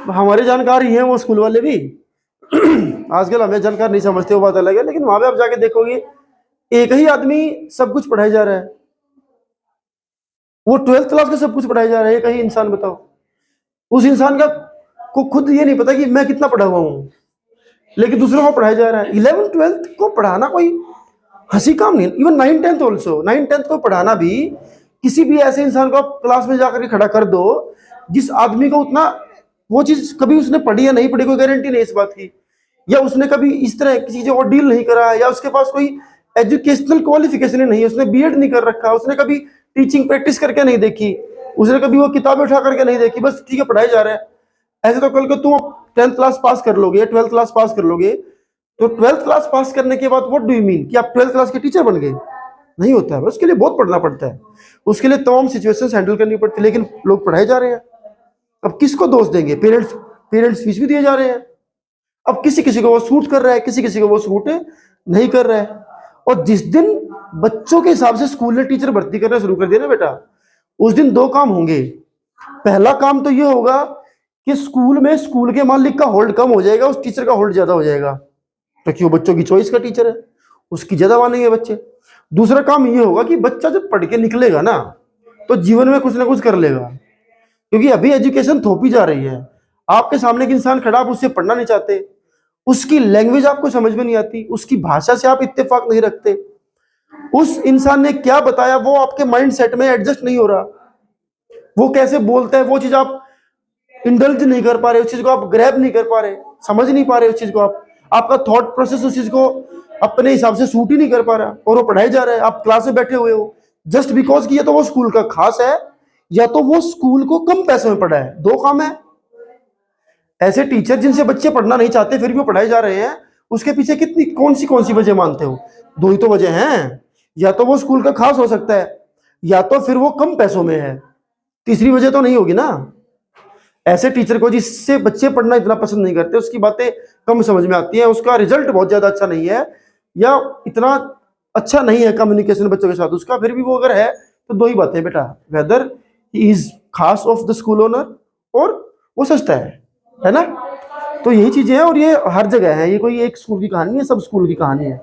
हमारे जानकार ही हैं वो स्कूल वाले भी। आजकल हमें जानकार नहीं समझते, वो बात अलग है, लेकिन वहां पे आप जाके देखोगे एक ही आदमी सब कुछ पढ़ाई जा रहा है। वो 12th क्लास का सब कुछ पढ़ाया जा रहा है, एक ही इंसान। बताओ, उस इंसान का को खुद ये नहीं पता कि मैं कितना पढ़ा हुआ हूँ, लेकिन दूसरों को पढ़ाया जा रहा है। 11th 12th को पढ़ाना कोई हंसी काम नहीं। Even 9th 10th also, 9th 10th को पढ़ाना भी, किसी भी ऐसे इंसान को आप क्लास में जाकर के खड़ा कर दो जिस आदमी को उतना वो चीज कभी उसने पढ़ी या नहीं पढ़ी, कोई गारंटी नहीं इस बात की, या उसने कभी इस तरह किसी चीजों को डील नहीं करा, या उसके पास कोई एजुकेशनल क्वालिफिकेशन नहीं है, उसने बीएड नहीं कर रखा, उसने कभी टीचिंग प्रैक्टिस करके नहीं देखी, उसने कभी वो किताबें उठा करके नहीं देखी, बस ठीक है पढ़ाई जा रहा है। ऐसे तो कल को तुम 10th क्लास पास कर लोगे, 12th क्लास पास कर लोगे, तो 12th क्लास पास करने के बाद व्हाट डू यू मीन कि आप 12th क्लास के टीचर बन गए? नहीं होता है, उसके लिए बहुत पढ़ना पड़ता है, उसके लिए तमाम सिचुएशंस हैंडल करनी पड़ती है, लेकिन लोग पढ़ाए जा रहे हैं। अब किसको दोष देंगे? पेरेंट्स फीस भी दिए जा रहे हैं। अब किसी किसी को वो सूट कर रहा है, किसी किसी को वो सूट नहीं कर रहा है। और जिस दिन बच्चों के हिसाब से स्कूल ने टीचर भर्ती करना शुरू कर दिया ना बेटा, उस दिन दो काम होंगे। पहला काम तो ये होगा कि स्कूल में स्कूल के मालिक का होल्ड कम हो जाएगा, उस टीचर का होल्ड ज्यादा हो जाएगा, क्योंकि वो बच्चों की चॉइस का टीचर है, उसकी ज्यादा मानेंगे बच्चे। दूसरा काम ये होगा कि बच्चा जब पढ़ के निकलेगा ना, तो जीवन में कुछ ना कुछ कर लेगा, क्योंकि अभी एजुकेशन थोपी जा रही है। आपके सामने एक इंसान खड़ा, आप उससे पढ़ना नहीं चाहते, उसकी लैंग्वेज आपको समझ में नहीं आती, उसकी भाषा से आप इत्तेफाक नहीं रखते, उस इंसान ने क्या बताया वो आपके माइंड सेट में एडजस्ट नहीं हो रहा, वो कैसे बोलता है वो चीज आप इंडल्ज नहीं कर पा रहे, उस चीज को आप ग्रैब नहीं कर पा रहे, समझ नहीं पा रहे उस चीज को, आप आपका थॉट प्रोसेस उस चीज को अपने हिसाब से सूट ही नहीं कर पा रहा, और वो पढ़ाई जा रहा है, आप क्लास में बैठे हुए हो जस्ट बिकॉज कि या तो वो स्कूल का खास है, या तो वो स्कूल को कम पैसों में पढ़ा है। दो काम है। ऐसे टीचर जिनसे बच्चे पढ़ना नहीं चाहते फिर भी वो पढ़ाए जा रहे हैं, उसके पीछे कितनी कौन सी वजह मानते हो? दो ही तो वजह हैं, या तो वो स्कूल का खास हो सकता है, या तो फिर वो कम पैसों में है। तीसरी वजह तो नहीं होगी ना। ऐसे टीचर को जिससे बच्चे पढ़ना इतना पसंद नहीं करते, उसकी बातें कम समझ में आती हैं, उसका रिजल्ट बहुत ज्यादा अच्छा नहीं है, या इतना अच्छा नहीं है कम्युनिकेशन बच्चों के साथ उसका, फिर भी वो अगर है तो दो ही बातें बेटा, वेदर ही इज खास ऑफ द स्कूल ओनर और वो सस्ता है ना। तो यही चीजें हैं, और ये हर जगह है, ये कोई एक स्कूल की कहानी है, सब स्कूल की कहानी है।